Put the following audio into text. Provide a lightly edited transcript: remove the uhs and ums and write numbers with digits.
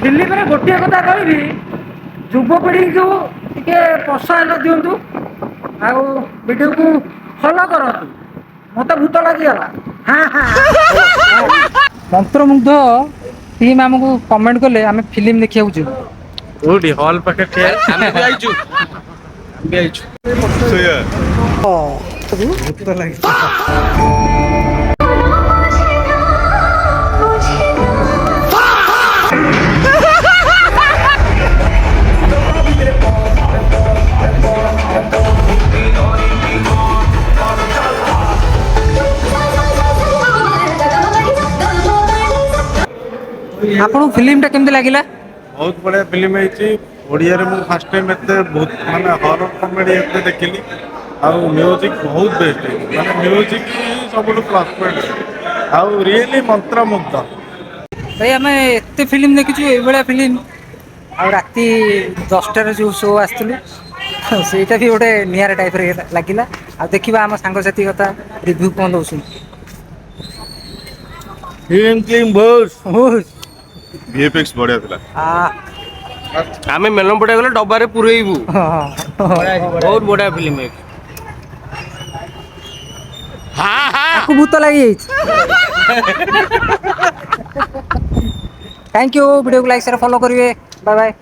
Film रे गोटे कथा कहबी युवपीढ़ी को टिके प्रोत्साहन दिंतु वीडियो को फॉलो करतु मत भूत लगिगला। हाँ हाँ मंत्रमुग्ध टीम आमको कमेंट कले आम फिल्म देखा कोडी हॉल पाखे ठे हम भी आइछु हम भी आइछु सोया भूत लगी। आपन फिल्म टा केमते लागिला? बहुत बढ़िया फिल्म है। ओडिया रे मु फर्स्ट टाइम एते बहुत माने हॉरर कॉमेडी एते देखिली और म्यूजिक बहुत बेस्ट है माने म्यूजिक सब प्लस पॉइंट और रियली मंत्रमुग्ध। भाई आम एत फिल्म देखीचु ये फिल्म आ राति 10 जो शो आसलु ସେଇଟା भी गोटे नियर टाइप रे लागिला आ देखिबा हम सांग साथी कथा रिव्यू कोन दउसु फिल्म क्लीन बस वीएफएक्स बढ़िया थिला। आमे मेलम पड़ा गले डब्बा रे पुरेइबू बहुत बड़ा फिल्म है। हां हां आपको भूत लगी थैंक यू वीडियो को लाइक शेयर फॉलो करिए बाय बाय।